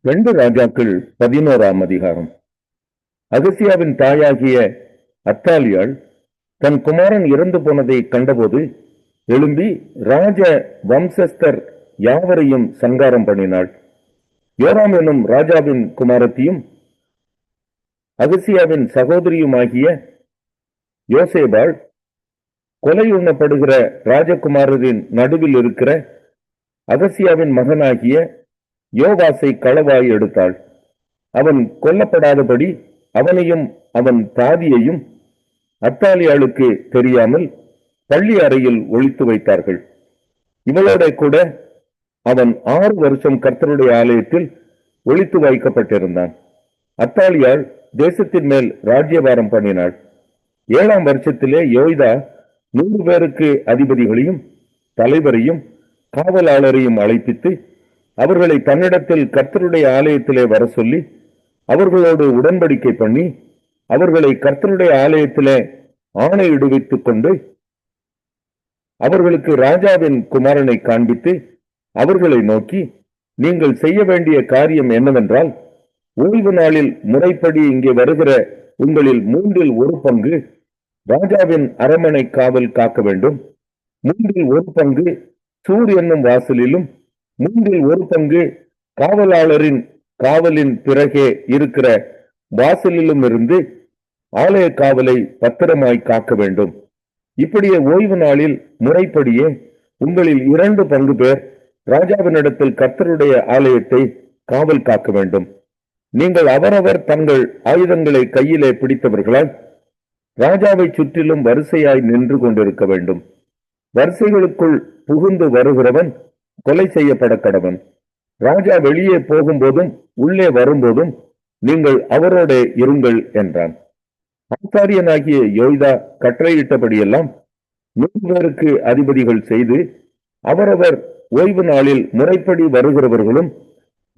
ரெண்டு ராஜாக்கள் 11ஆம் அதிகாரம். அகசியாவின் தாயாகிய அத்தாலியாள் தன் குமாரன் இறந்து போனதை கண்டபோது எழும்பி ராஜ வம்சஸ்தர் யாவரையும் சங்காரம் பண்ணினாள். யோராம் என்னும் ராஜாவின் குமாரத்தியும் அகசியாவின் சகோதரியுமாகிய யோசேபாள் கொலை உண்ணப்படுகிற ராஜகுமாரரின் நடுவில் இருக்கிற அகசியாவின் மகனாகிய யோவாசை களவாய் எடுத்தாள். அவன் கொல்லப்படாதபடி அவனையும் அவன் தாதியையும் அத்தாலியாளுக்கு தெரியாமல் பள்ளி அறையில் ஒளித்து வைத்தார்கள். இவளோட கூட அவன் 6 வருஷம் கர்த்தருடைய ஆலயத்தில் ஒளித்து வைக்கப்பட்டிருந்தான். அத்தாலியாள் தேசத்தின் மேல் ராஜ்யபாரம் பண்ணினாள். 7ஆம் வருஷத்திலே யோய்தா 100 பேருக்கு அதிபதிகளையும் தலைவரையும் காவலாளரையும் அழைப்பித்து அவர்களை தன்னிடத்தில் கர்த்தருடைய ஆலயத்திலே வர சொல்லி அவர்களோடு உடன்படிக்கை பண்ணி அவர்களை கர்த்தருடைய ஆலயத்திலே ஆணையிடுவித்துக் கொண்டு அவர்களுக்கு ராஜாவின் குமாரனை காண்பித்து அவர்களை நோக்கி, நீங்கள் செய்ய வேண்டிய காரியம் என்னவென்றால், ஓய்வு நாளில் முறைப்படி இங்கே வருகிற உங்களில் 1/3 பங்கு ராஜாவின் அரமனை காவல் காக்க வேண்டும். 1/3 பங்கு சூர் என்னும் வாசலிலும் 1/3 பங்கு காவலாளரின் காவலின் பிறகே இருக்கிற வாசலிலும் இருந்து ஆலய காவலை பத்திரமாய் காக்க வேண்டும். இப்படியே ஓய்வு நாளில் முறைப்படியே உங்களில் 2 பங்கு பேர் ராஜாவினிடத்தில் கர்த்தருடைய ஆலயத்தை காவல் காக்க வேண்டும். நீங்கள் அவரவர் தங்கள் ஆயுதங்களை கையிலே பிடித்தவர்களால் ராஜாவை சுற்றிலும் வரிசையாய் நின்று கொண்டிருக்க வேண்டும். வரிசைகளுக்குள் புகுந்து வருகிறவன் கொலை செய்யப்பட கடவன். ராஜா வெளியே போகும்போதும் உள்ளே வரும்போதும் நீங்கள் அவரோட இருங்கள் என்றான். ஆசாரியனாகிய யோய்தா கட்டளையிட்டபடியெல்லாம் 100 பேருக்கு அதிபதிகள் செய்து அவரவர் ஓய்வு நாளில் முறைப்படி வருகிறவர்களும்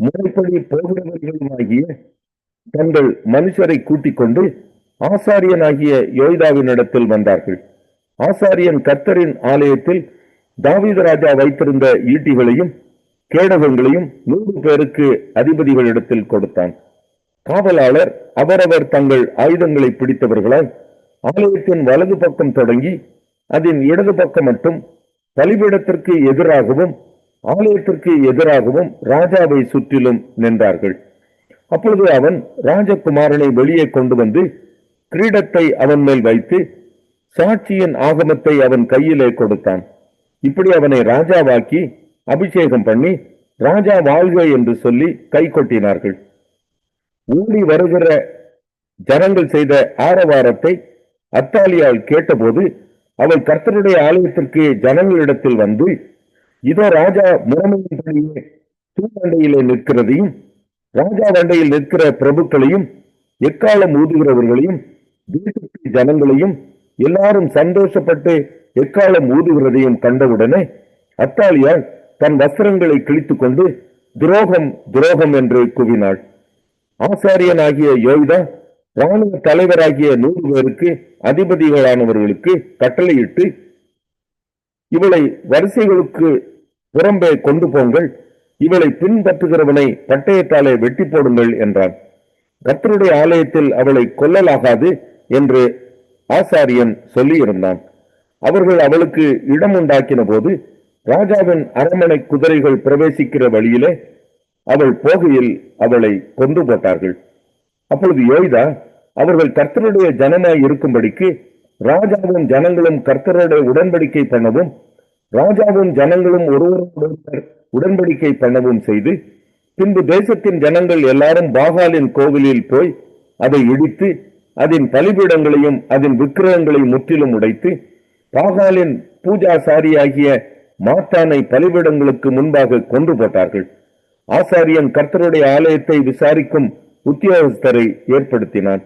முறைப்படி போகிறவர்களுமாகிய தங்கள் மனுஷரை கூட்டிக் கொண்டு ஆசாரியனாகிய யோய்தாவினிடத்தில் வந்தார்கள். ஆசாரியன் கர்த்தரின் ஆலயத்தில் தாவீது ராஜா வைத்திருந்த ஈட்டிகளையும் கேடகங்களையும் 100 பேருக்கு அதிபதிகளிடத்தில் கொடுத்தான். காவலாளர் அவரவர் தங்கள் ஆயுதங்களை பிடித்தவர்களால் ஆலயத்தின் வலது பக்கம் தொடங்கி அதன் இடது பக்கம் மட்டும் பலிபீடத்திற்கு எதிராகவும் ஆலயத்திற்கு எதிராகவும் ராஜாவை சுற்றிலும் நின்றார்கள். அப்பொழுது அவன் ராஜகுமாரனை வெளியே கொண்டு வந்து கிரீடத்தை அவன் மேல் வைத்து சாட்சியின் ஆகமத்தை அவன் கையிலே கொடுத்தான். இப்படி அவனை ராஜாவாக்கி அபிஷேகம் பண்ணி ராஜா வாழ்க என்று சொல்லி கை கொட்டினார்கள். ஊடி வருகிற ஜனங்கள் செய்த ஆரவாரத்தை அத்தாலியாள் கேட்டபோது அவள் கர்த்தருடைய ஆலயத்திற்கு ஜனங்களிடத்தில் வந்து, இதோ ராஜா முறைமையின்படியே தூண்டண்டையிலே நிற்கிறதையும் ராஜா வண்டையில் நிற்கிற பிரபுக்களையும் எக்காலம் ஊதுகிறவர்களையும் தேசத்து ஜனங்களையும் எல்லாரும் சந்தோஷப்பட்டு எக்காலம் ஊதுகிறதையும் கண்டவுடனே அத்தாலியாள் தன் வஸ்திரங்களை கிழித்துக் கொண்டு துரோகம் துரோகம் என்று கூவினாள். ஆசாரியனாகிய யோய்தா ராணுவ தலைவராகிய 100 பேருக்கு அதிபதிகளானவர்களுக்கு கட்டளையிட்டு, இவளை வரிசைகளுக்கு புறம்பே கொண்டு போங்கள், இவளை பின்பற்றுகிறவனை பட்டயத்தாலே வெட்டி போடுங்கள் என்றான். கர்த்தருடைய ஆலயத்தில் அவளை கொல்லலாகாது என்று ஆசாரியன் சொல்லியிருந்தான். அவர்கள் அவளுக்கு இடம் உண்டாக்கின போது ராஜாவின் அரண்மனை குதிரைகள் பிரவேசிக்கிற வழியிலே அவள் போகையில் அவளை கொண்டு போட்டார்கள். அப்பொழுது யோய்தா அவர்கள் கர்த்தருடைய ஜனமாய் இருக்கும்படிக்கு ராஜாவும் ஜனங்களும் கர்த்தருடைய உடன்படிக்கை பண்ணவும் ராஜாவும் ஜனங்களும் ஒருவருடன் உடன்படிக்கை பண்ணவும் செய்து, பின்பு தேசத்தின் ஜனங்கள் எல்லாரும் பாகாலின் கோவிலில் போய் அதை இடித்து அதன் பலிபீடங்களையும் அதன் விக்கிரகங்களையும் முற்றிலும் உடைத்து பாகாலின் பூஜாசாரியாகிய மாத்தானை பலிபீடங்களுக்கு முன்பாக கொண்டு போட்டார்கள். ஆசாரியன் கர்த்தருடைய ஆலயத்தை விசாரிக்கும் உத்தியோகஸ்தரை ஏற்படுத்தினான்.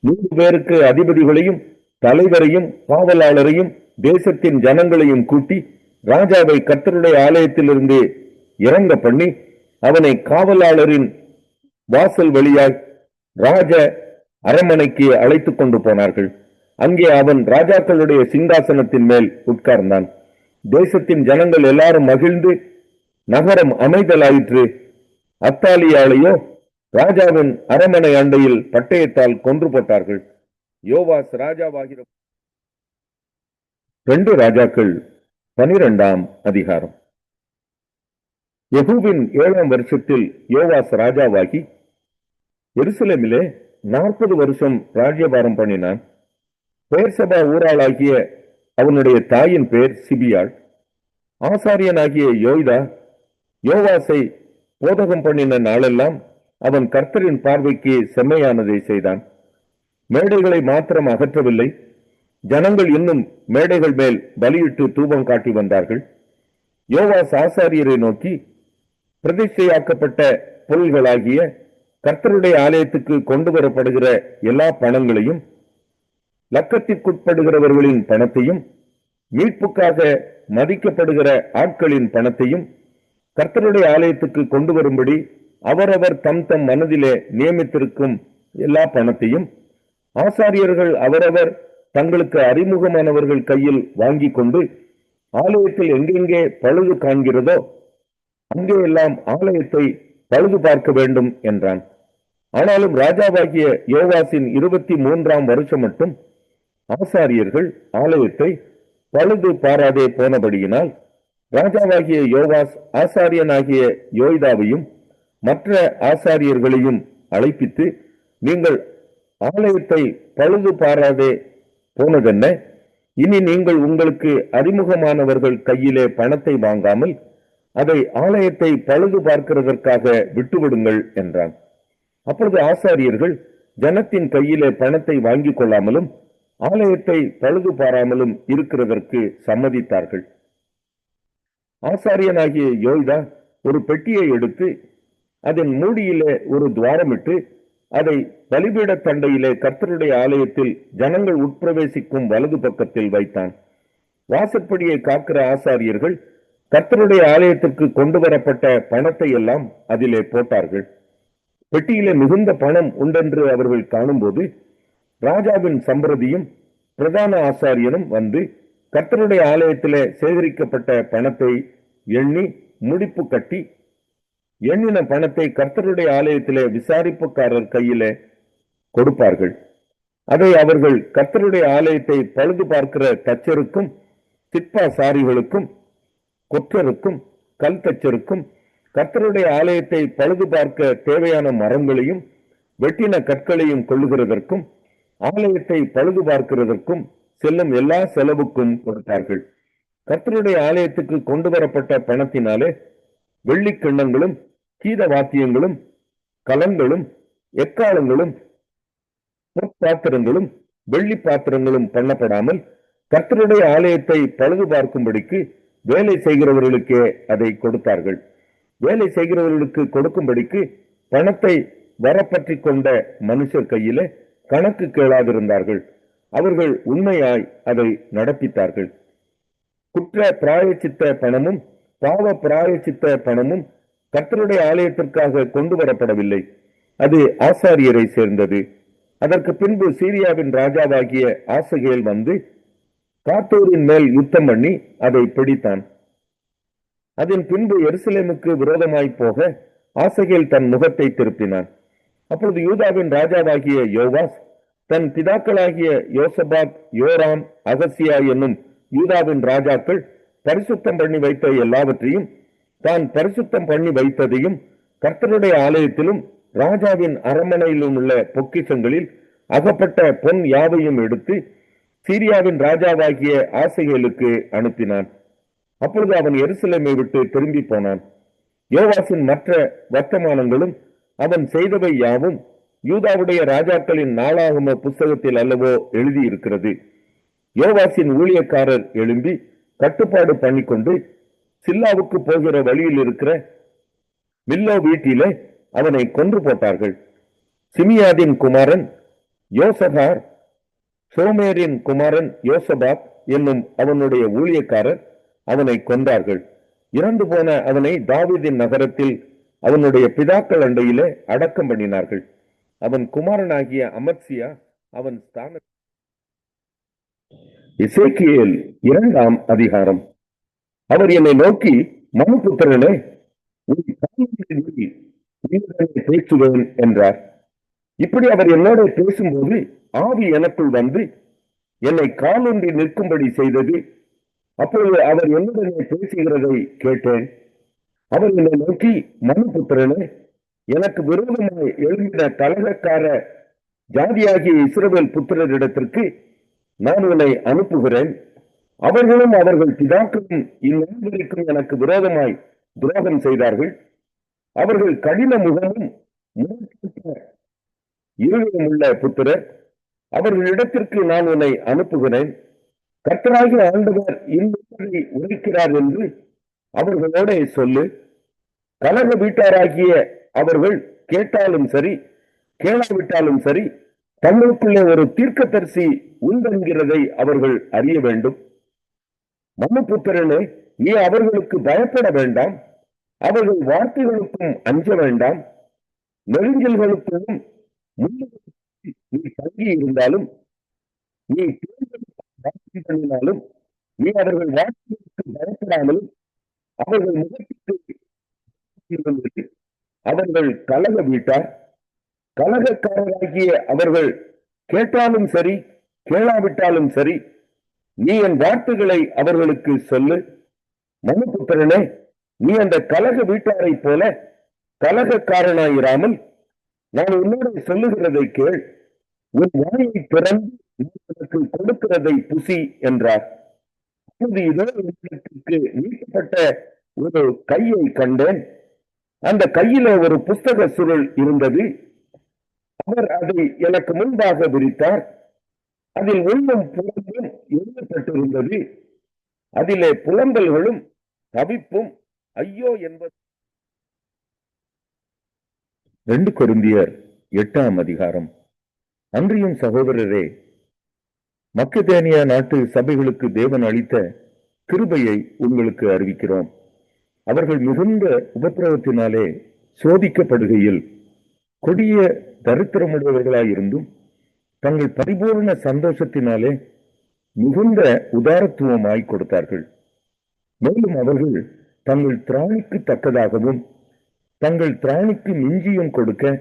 100 பேருக்கு அதிபதிகளையும் தலைவரையும் காவலாளரையும் தேசத்தின் ஜனங்களையும் கூட்டி ராஜாவை கர்த்தருடைய ஆலயத்திலிருந்து இறங்க பண்ணி அவனை காவலாளரின் வாசல் வழியாய் ராஜ அரண்மனைக்கு அழைத்துக் கொண்டு போனார்கள். அங்கே அவன் ராஜாக்களுடைய சிங்காசனத்தின் மேல் உட்கார்ந்தான். தேசத்தின் ஜனங்கள் எல்லாரும் மகிழ்ந்து நகரம் அமைதலாயிற்று. அத்தாலியாளையோ ராஜாவின் அரமனை அண்டையில் பட்டயத்தால் கொன்று போட்டார்கள். யோவாஸ் ராஜாவாகிற 2 ராஜாக்கள் 12ஆம் அதிகாரம். யெகூவின் 7ஆம் வருஷத்தில் யோவாஸ் ராஜாவாகி எருசலேமிலே 40 வருஷம் ராஜ்யபாரம் பண்ணினான். பெயர்சபா ஊராளாகிய அவனுடைய தாயின் பேர் சிபியாள். ஆசாரியனாகிய யோய்தா யோவாசை போதகம் பண்ணின நாளெல்லாம் அவன் கர்த்தரின் பார்வைக்கு செம்மையானதை செய்தான். மேடைகளை மாத்திரம் அகற்றவில்லை, ஜனங்கள் இன்னும் மேடைகள் மேல் பலியிட்டு தூபம் காட்டி வந்தார்கள். யோவாஸ் ஆசாரியரை நோக்கி, பிரதிஷ்டையாக்கப்பட்ட பொருள்களாகிய கர்த்தருடைய ஆலயத்துக்கு கொண்டு வரப்படுகிற எல்லா பணங்களையும், லக்கத்திற்குட்படுகிறவர்களின் பணத்தையும், மீட்புக்காக மதிக்கப்படுகிற ஆட்களின் பணத்தையும் கர்த்தருடைய ஆலயத்துக்கு கொண்டு வரும்படி அவரவர் தம் தம் மனதிலே நியமித்திருக்கும் எல்லா பணத்தையும் ஆசாரியர்கள் அவரவர் தங்களுக்கு அறிமுகமானவர்கள் கையில் வாங்கி கொண்டு ஆலயத்தில் எங்கெங்கே பழுது காண்கிறதோ அங்கே எல்லாம் ஆலயத்தை பழுது பார்க்க வேண்டும் என்றான். ஆனாலும் ராஜாவாகிய யோவாசின் 23ஆம் வருஷம் மட்டும் ஆசாரியர்கள் ஆலயத்தை பழுது பாராதே போனபடியினால் ராஜாவாகிய யோவாஸ் ஆசாரியனாகிய யோய்தாவையும் மற்ற ஆசாரியர்களையும் அழைப்பித்து, நீங்கள் ஆலயத்தை பழுது பாராதே போனதென்ன? இனி நீங்கள் உங்களுக்கு அறிமுகமானவர்கள் கையிலே பணத்தை வாங்காமல் அதை ஆலயத்தை பழுது பார்க்கிறதற்காக விட்டுவிடுங்கள் என்றான். அப்பொழுது ஆசாரியர்கள் ஜனத்தின் கையிலே பணத்தை வாங்கிக் கொள்ளாமலும் ஆலயத்தை பழுது பாராமலும் இருக்கிறதற்கு சம்மதித்தார்கள். ஆசாரியனாகிய யோய்தா ஒரு பெட்டியை எடுத்து அதன் மூடியிலே ஒரு துவாரமிட்டு அதை பலிபீட தண்டையிலே கர்த்தருடைய ஆலயத்தில் ஜனங்கள் உட்பிரவேசிக்கும் வலது பக்கத்தில் வைத்தான். வாசற்படியை காக்கிற ஆசாரியர்கள் கர்த்தருடைய ஆலயத்திற்கு கொண்டு வரப்பட்ட பணத்தை எல்லாம் அதிலே போட்டார்கள். பெட்டியிலே மிகுந்த பணம் உண்டென்று அவர்கள் காணும்போது ராஜாவின் சம்பிரதியும் பிரதான ஆசாரியனும் வந்து கர்த்தருடைய ஆலயத்திலே சேகரிக்கப்பட்ட பணத்தை எண்ணி முடிப்பு கட்டி, எண்ணின பணத்தை கர்த்தருடைய ஆலயத்திலே விசாரிப்புக்காரர் கையிலே கொடுப்பார்கள். அதை அவர்கள் கர்த்தருடைய ஆலயத்தை பழுது பார்க்கிற தச்சருக்கும் சிற்பாசாரிகளுக்கும் கொற்றருக்கும் கல் தச்சருக்கும் கர்த்தருடைய ஆலயத்தை பழுது பார்க்க தேவையான மரங்களையும் வெட்டின கற்களையும் கொள்ளுகிறதற்கும் ஆலயத்தை பழுது பார்க்கிறதற்கும் செல்லும் எல்லா செலவுக்கும் கொடுத்தார்கள். கர்த்தருடைய ஆலயத்துக்கு கொண்டு வரப்பட்ட பணத்தினாலே வெள்ளி கிண்ணங்களும் கீத வாத்தியங்களும் கலங்களும் எக்காலங்களும் பொற்பாத்திரங்களும் வெள்ளி பாத்திரங்களும் பண்ணப்படாமல் கர்த்தருடைய ஆலயத்தை பழுது பார்க்கும்படிக்கு வேலை செய்கிறவர்களுக்கே அதை கொடுத்தார்கள். வேலை செய்கிறவர்களுக்கு கொடுக்கும்படிக்கு பணத்தை வரப்பற்றி கொண்ட மனுஷர் கையிலே கணக்கு கேளாதிருந்தார்கள். அவர்கள் உண்மையாய் அதை நடப்பித்தார்கள். குற்ற பிராயச்சித்த பணமும் பாவ பிராயச்சித்த பணமும் கர்த்தருடைய ஆலயத்திற்காக கொண்டு வரப்படவில்லை, அது ஆசாரியரை சேர்ந்தது. அதற்கு பின்பு சீரியாவின் ராஜாவாகிய ஆசகேல் வந்து காத்தூரின் மேல் யுத்தம் பண்ணி அதை பிடித்தான். அதன் பின்பு எருசலேமுக்கு விரோதமாய் போக ஆசகேல் தன் முகத்தை திருப்பினான். அப்பொழுது யூதாவின் ராஜாவாகிய யோவாஸ் தன் பிதாக்களாகிய யோசபாத், யோராம், அகசியா என்னும் யூதாவின் ராஜாக்கள் பரிசுத்தம் பண்ணி வைத்த எல்லாவற்றையும் தான் பரிசுத்தம் பண்ணி வைத்ததையும் கர்த்தருடைய ஆலயத்திலும் ராஜாவின் அரண்மனையிலும் உள்ள பொக்கிஷங்களில் அகப்பட்ட பொன் யாவையும் எடுத்து சீரியாவின் ராஜாவாகிய ஆசகேலுக்கு அனுப்பினான். அப்பொழுது அவன் எருசலேமை விட்டு திரும்பி போனான். யோவாசின் மற்ற வர்த்தமானங்களும் அவன் செய்தவை யாவும் யூதாவுடைய ராஜாக்களின் நாளாகம புஸ்தகத்தில் அல்லவோ எழுதியிருக்கிறது. யோவாசின் ஊழியக்காரர் எழும்பி கட்டுப்பாடு பண்ணிக்கொண்டு சில்லாவுக்கு போகிற வழியில் இருக்கிற மில்லோ வீட்டிலே அவனை கொன்று போட்டார்கள். சிமியாதின் குமாரன் யோசகார், சோமேரின் குமாரன் யோசபாத் என்னும் அவனுடைய ஊழியக்காரர் அவனை கொன்றார்கள். இறந்து போன அவனை தாவீதின் நகரத்தில் அவனுடைய பிதாக்கள் அண்டையிலே அடக்கம் பண்ணினார்கள். அவன் குமாரனாகிய அமத்சியா அவன் ஸ்தான. எசேக்கியேல் 2ஆம் அதிகாரம். அவர் என்னை நோக்கி, மனுபுத்திரனே, உன் காலங்களில் உன்னுடனே பேசுவேன் என்றார். இப்படி அவர் என்னோட பேசும்போது ஆவி எனக்குள் வந்து என்னை காலொன்றி நிற்கும்படி செய்தது. அப்பொழுது அவர் என்னுடனே பேசுகிறதை கேட்டேன். அவர் என்னை நோக்கி, மனுபுத்திரனே, எனக்கு விரோதமாய் எழுதின கலகக்கார ஜாதியாகிய இஸ்ரவேல் புத்திரரிடத்திற்கு நான் உன்னை அனுப்புகிறேன். அவர்களும் அவர்கள் பிதாக்களும் இந்நாள் வரைக்கும் எனக்கு விரோதமாய் துரோகம் செய்தார்கள். அவர்கள் கடின முகமும் இருவரும் உள்ள புத்திரர். அவர்களிடத்திற்கு நான் உன்னை அனுப்புகிறேன். கர்த்தராகிய ஆண்டவர் இன்னொருவரை உரைக்கிறார் என்று அவர்களோட சொல்லு. கலக வீட்டாராகிய அவர்கள் கேட்டாலும் சரி கேளாவிட்டாலும் சரி, தங்களுக்குள்ளே ஒரு தீர்க்கதரிசி உண்டென்கிறதை அவர்கள் அறிய வேண்டும். மனுபுத்திரனே, நீ அவர்களுக்கு பயப்பட வேண்டாம். அவர்கள் வார்த்தைகளுக்கும் அஞ்ச வேண்டாம். நெருங்கல்களுக்கும் நீ தங்கி இருந்தாலும், நீ பண்ணினாலும், நீ அவர்கள் வார்த்தைகளுக்கு பயப்படாமலும் அவர்கள் முகத்துக்கு அவர்கள் கலக வீட்டார். கலகக்காரராகிய அவர்கள் கேட்டாலும் சரி கேளாவிட்டாலும் சரி, நீ என் வார்த்தைகளை அவர்களுக்கு சொல்லு. மனுபுத்திரனே, நீ அந்த கலக வீட்டாரை போல கலகக்காரனாயிராமல் நான் உன்னோட சொல்லுகிறதை கேள். உன் வாயை திறந்து எனக்கு கொடுக்கிறதை புசி என்றார். அப்போது இதோ உங்களுக்கு நீக்கப்பட்ட ஒரு கையை கண்டேன். அந்த கையில ஒரு புஸ்தக சுருள் இருந்தது. அவர் அதை எனக்கு முன்பாக விரித்தார். அதில் உள்ளும் புலம்பும் எழுதப்பட்டிருந்தது. அதிலே புலம்பல்களும் தவிப்பும் ஐயோ என்பது. 2 கொரிந்தியர் 8ஆம் அதிகாரம். அன்றியும் சகோதரரே, மக்கெதோனியா நாட்டு சபைகளுக்கு தேவன் அளித்த கிருபையை உங்களுக்கு அறிவிக்கிறோம். அவர்கள் மிகுந்த உபத்திரவத்தினாலே சோதிக்கப்படுகையில் கொடிய தரித்திரமுடையவர்களாயிருந்தும் தங்கள் பரிபூர்ண சந்தோஷத்தினாலே மிகுந்த உதாரத்துவமாய் கொடுத்தார்கள். மேலும் அவர்கள் தங்கள் திராணிக்கு தக்கதாகவும் தங்கள் திராணிக்கு மிஞ்சியும் கொடுக்க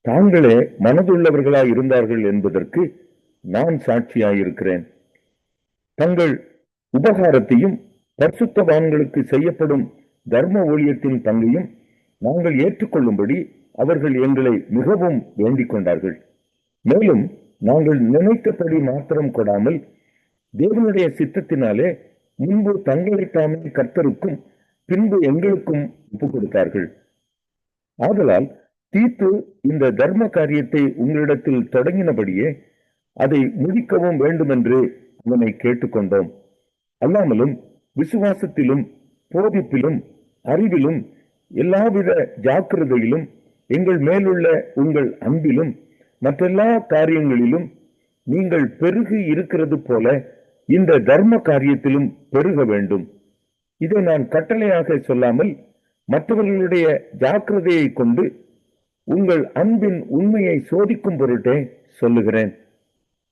தாங்களே மனதுள்ளவர்களாய் இருந்தார்கள் என்பதற்கு நான் சாட்சியாயிருக்கிறேன். தங்கள் உபகாரத்தையும் பரிசுத்தவான்களுக்கு செய்யப்படும் தர்ம ஊழியத்தின் பங்கையும் நாங்கள் ஏற்றுக்கொள்ளும்படி அவர்கள் எங்களை மிகவும் வேண்டிக் கொண்டார்கள். மேலும் நாங்கள் நினைத்தபடி மாத்திரம் கொடாமல் தேவனுடைய சித்தத்தினாலே முன்பு தங்களை தாமே கர்த்தருக்கும் பின்பு எங்களுக்கும் ஒப்புக் கொடுத்தார்கள். ஆதலால் தீத்து இந்த தர்ம காரியத்தை உங்களிடத்தில் தொடங்கினபடியே அதை முடிக்கவும் வேண்டுமென்று அவனை கேட்டுக்கொண்டோம். அல்லாமலும் விசுவாசத்திலும் போதிப்பிலும் அறிவிலும் எல்லாவித ஜாக்கிரதையிலும் எங்கள் மேலுள்ள உங்கள் அன்பிலும் மற்றெல்லா காரியங்களிலும் நீங்கள் பெருகி இருக்கிறது போல இந்த தர்ம காரியத்திலும் பெருக வேண்டும். இதை நான் கட்டளையாக சொல்லாமல் மற்றவர்களுடைய ஜாக்கிரதையை கொண்டு உங்கள் அன்பின் உண்மையை சோதிக்கும் பொருட்டே சொல்லுகிறேன்.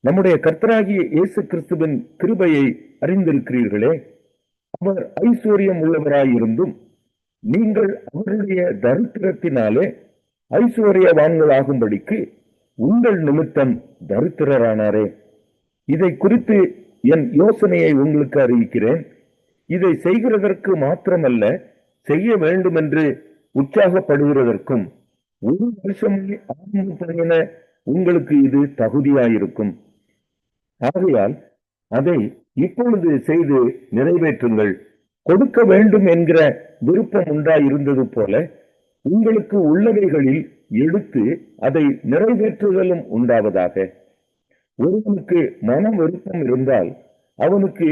நம்முடைய கர்த்தராகிய இயேசு கிறிஸ்துவின் கிருபையை அறிந்திருக்கிறீர்களே. அவர் ஐஸ்வர்யம் உள்ளவராயிருந்தும் நீங்கள் அவருடைய தரித்திரத்தினாலே ஐஸ்வர்யவான்களாகும்படிக்கு உங்கள் நிமித்தம் தரித்திரரானாரே. இதை குறித்து என் யோசனையை உங்களுக்கு அறிவிக்கிறேன். இதை செய்கிறதற்கு மாத்திரமல்ல, செய்ய வேண்டும் என்று உற்சாகப்படுகிறதற்கும் 1 வருஷமே ஆரம்பின உங்களுக்கு இது தகுதியாயிருக்கும். ஆகையால் அதை இப்பொழுது செய்து நிறைவேற்றுங்கள். கொடுக்க வேண்டும் என்கிற விருப்பம் உண்டாயிருந்தது போல உங்களுக்கு உள்ளவைகளில் எடுத்து அதை நிறைவேற்றுதலும் உண்டாவதாக. ஒருவனுக்கு மன விருப்பம் இருந்தால் அவனுக்கு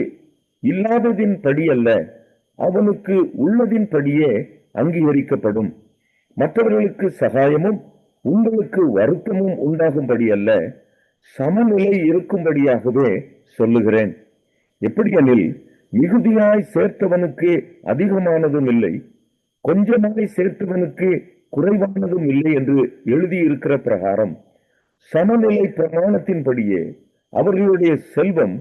இல்லாததின் படியல்ல, அவனுக்கு உள்ளதின் படியே அங்கீகரிக்கப்படும். மற்றவர்களுக்கு சகாயமும் உங்களுக்கு வருத்தமும் உண்டாகும்படி அல்ல, சமநிலை இருக்கும்படியாகவே சொல்லுகிறேன். எப்படியெனில் மிகுதியாய் சேர்த்தவனுக்கு அதிகமானதும் இல்லை, கொஞ்சமாய் சேர்த்தவனுக்கு குறைவானதும் இல்லை என்று எழுதியிருக்கிற பிரகாரம் சமநிலை பிரமாணத்தின்படியே அவர்களுடைய செல்வம்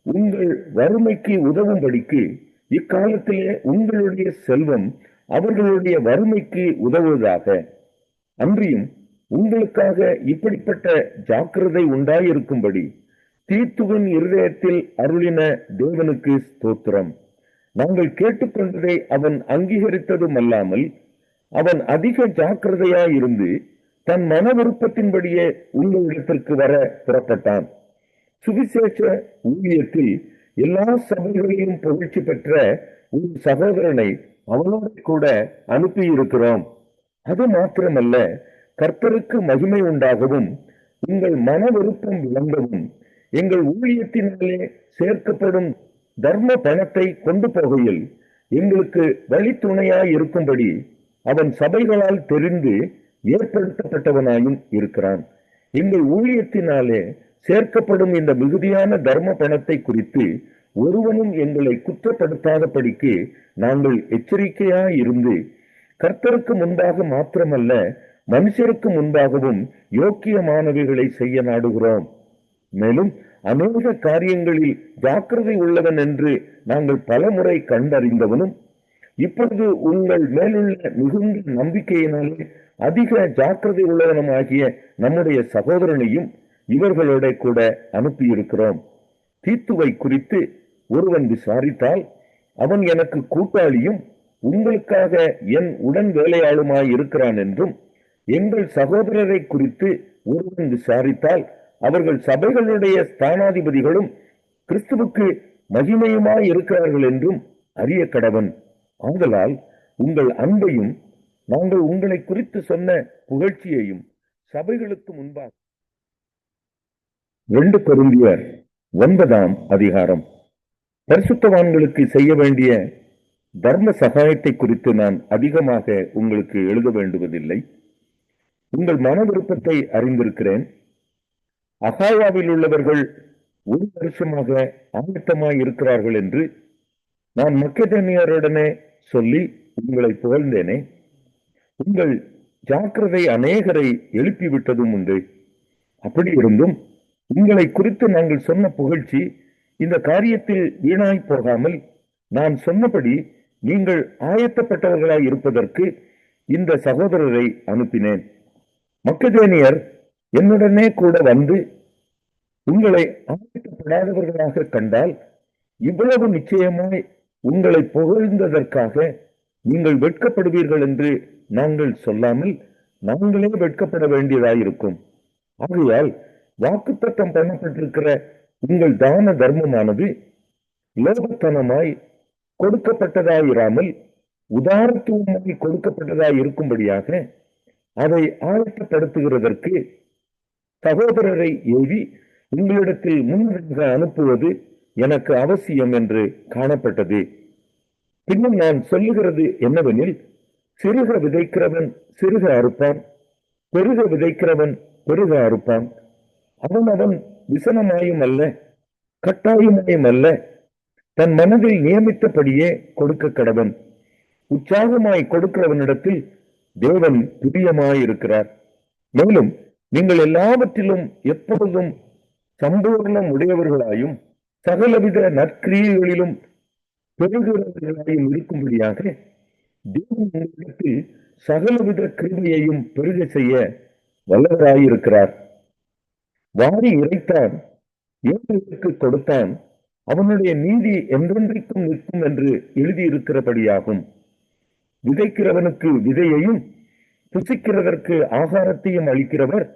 உங்கள் வறுமைக்கு உதவும்படிக்கு இக்காலத்திலே உங்களுடைய செல்வம் அவர்களுடைய வறுமைக்கு உதவுவதாக. அன்றியும் உங்களுக்காக இப்படிப்பட்ட ஜாக்கிரதை உண்டாயிருக்கும்படி தீத்துவின் இருதயத்தில் அருளின தேவனுக்கு ஸ்தோத்திரம். நாங்கள் கேட்டுக்கொண்டதை அவன் அங்கீகரித்ததும் அல்லாமல் அவன் அதிக ஜாக்கிரதையாயிருந்து தன் மன விருப்பத்தின்படியே உங்களிடத்திற்கு வர புறப்பட்டான். சுவிசேஷ ஊழியத்தில் எல்லா சபைகளிலும் புகழ்ச்சி பெற்ற ஒரு சகோதரனை அவனோடு கூட அனுப்பியிருக்கிறோம். அது மாத்திரமல்ல, கர்த்தருக்கு மகிமை உண்டாகவும் உங்கள் மன விருப்பம் விளங்கவும் எங்கள் ஊழியத்தினாலே சேர்க்கப்படும் தர்ம பணத்தை கொண்டு போகையில் எங்களுக்கு வழித்துணையாய் இருக்கும்படி அவன் சபைகளால் தெரிந்து ஏற்படுத்தப்பட்டவனாயும் இருக்கிறான். எங்கள் ஊழியத்தினாலே சேர்க்கப்படும் இந்த மிகுதியான தர்ம பணத்தை குறித்து ஒருவனும் எங்களை குற்றப்படுத்தாதபடிக்கு நாங்கள் எச்சரிக்கையாயிருந்து கர்த்தருக்கு முன்பாக மாத்திரமல்ல மனுஷருக்கு முன்பாகவும் யோக்கியமானவைகளை செய்ய நாடுகிறோம். மேலும் அநேக காரியங்களில் ஜாக்கிரதை உள்ளவன் என்று நாங்கள் பலமுறை கண்டறிந்தவனும் இப்பொழுது உங்கள் மேலுள்ள மிகுந்த நம்பிக்கையினாலே அதிக ஜாக்கிரதை உள்ளவனுமாகிய நம்முடைய சகோதரனையும் இவர்களோட கூட அனுப்பியிருக்கிறோம். தீத்துவை குறித்து ஒருவன் விசாரித்தால் அவன் எனக்கு கூட்டாளியும் உங்களுக்காக என் உடன் வேலையாளுமாய் இருக்கிறான் என்றும், எங்கள் சகோதரரை குறித்து ஒருவன் விசாரித்தால் அவர்கள் சபைகளுடைய ஸ்தானாதிபதிகளும் கிறிஸ்துவுக்கு மகிமையுமாய் இருக்கிறார்கள் என்றும் அறிய கடவன். ஆதலால் உங்கள் அன்பையும் நாங்கள் உங்களை குறித்து சொன்ன புகழ்ச்சியையும் சபைகளுக்கு முன்பாக 2 கொரிந்தியர் 9ஆம் அதிகாரம். பரிசுத்தவான்களுக்கு செய்ய வேண்டிய தர்ம சகாயத்தை குறித்து நான் அதிகமாக உங்களுக்கு எழுத வேண்டுவதில்லை. உங்கள் மன விருப்பத்தை அறிந்திருக்கிறேன். அகாயாவில் உள்ளவர்கள் 1 வருஷமாக ஆயத்தமாய் இருக்கிறார்கள் என்று நான் மக்கெதோனியருடனே சொல்லி உங்களை புகழ்ந்தேனே. உங்கள் ஜாக்கிரதை அநேகரை எழுப்பிவிட்டதும் உண்டு. அப்படி இருந்தும் உங்களை குறித்து நாங்கள் சொன்ன புகழ்ச்சி இந்த காரியத்தில் வீணாய் போகாமல் நான் சொன்னபடி நீங்கள் ஆயத்தப்பட்டவர்களாய் இருப்பதற்கு இந்த சகோதரரை அனுப்பினேன். மக்கெதோனியர் என்னுடனே கூட வந்து உங்களை ஆயத்தப்படாதவர்களாக கண்டால் இவ்வளவு நிச்சயமாய் உங்களை புகழ்ந்ததற்காக நீங்கள் வெட்கப்படுவீர்கள் என்று நாங்கள் சொல்லாமல் நாங்களே வெட்கப்பட வேண்டியதாயிருக்கும். ஆகையால் வாக்குத்தத்தம் பண்ணப்பட்டிருக்கிற உங்கள் தான தர்மமானது லோகத்தனமாய் கொடுக்கப்பட்டதாயிராமல் உதாரத்துவமாய் கொடுக்கப்பட்டதாய் இருக்கும்படியாக அதை ஆயத்தப்படுத்துகிறதற்கு சகோதரரை ஏவி உங்களிடத்தில் முன்னதாக அனுப்புவது எனக்கு அவசியம் என்று காணப்பட்டது. பின்னும் நான் சொல்லுகிறது என்னவெனில், சிறுக விதைக்கிறவன் சிறுக அறுப்பான், பெருக விதைக்கிறவன் பெருக அறுப்பான். அவன் விசனமாயும் அல்ல கட்டாயமாயும் அல்ல, தன் மனதில் நியமித்தபடியே கொடுக்க கடவன். உற்சாகமாய் கொடுக்கிறவனிடத்தில் தேவன் பிரியமாயிருக்கிறார். மேலும் நீங்கள் எல்லாவற்றிலும் எப்பொழுதும் சம்பூர்ணம் உடையவர்களாயும் சகலவித நற்கிரியைகளிலும் பெருகிறவர்களாயும் இருக்கும்படியாக தேவன் உங்களிடத்தில் சகலவித கிருபையையும் பெருக செய்ய வல்லவராயிருக்கிறார். வாரி இறைத்தான், ஏழைகளுக்கு கொடுத்தான், அவனுடைய நீதி என்றென்றைக்கும் நிற்கும் என்று எழுதியிருக்கிறபடியாகும். விதைக்கிறவனுக்கு விதையையும் புசிக்கிறதற்கு ஆகாரத்தையும் அளிக்கிறவர்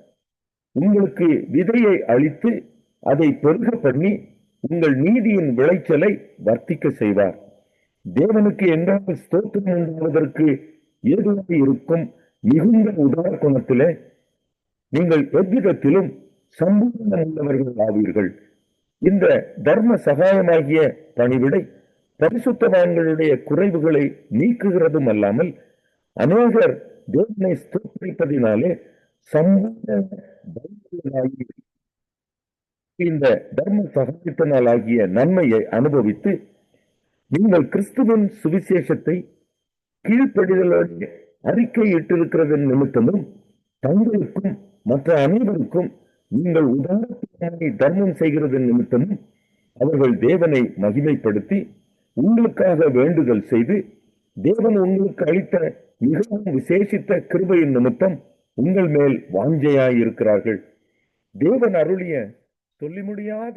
உங்களுக்கு விதையை அளித்து அதை பெருக பண்ணி உங்கள் நீதியின் விளைச்சலை வர்த்திக்க செய்வார். தேவனுக்கு எங்காவது ஸ்தோத்திரம் உண்டாவதற்கு ஏதுவாக இருக்கும் மிகுந்த உதார குணத்திலே நீங்கள் எவ்விதத்திலும் சம்பூர்ணம் உள்ளவர்கள் ஆவீர்கள். இந்த தர்ம சகாயமாகிய பணிவிடை பரிசுத்தவான்களுடைய குறைவுகளை நீக்குகிறதும் அல்லாமல் அநேகர் தேவனை ஸ்தோத்திரிப்பதினாலே சம்பூர்ண இந்த தர்ம சகாயத்தினாலாகிய நன்மையை அனுபவித்து நீங்கள் கிறிஸ்துவின் சுவிசேஷத்தை கீழ்ப்படிதலோடு அறிக்கையிட்டிருக்கிறதன் நிமித்தமும் தங்களுக்கும் மற்ற அனைவருக்கும் நீங்கள் உதாரணத்தை தர்மம் செய்கிறது நிமித்தமும் அவர்கள் தேவனை மகிமைப்படுத்தி உங்களுக்காக வேண்டுதல் செய்து தேவன் உங்களுக்கு அளித்த மிகவும் விசேஷித்த கிருபையின் நிமித்தம் உங்கள் மேல் வாஞ்சையாயிருக்கிறார்கள். தேவன் அருளிய சொல்லி முடியாத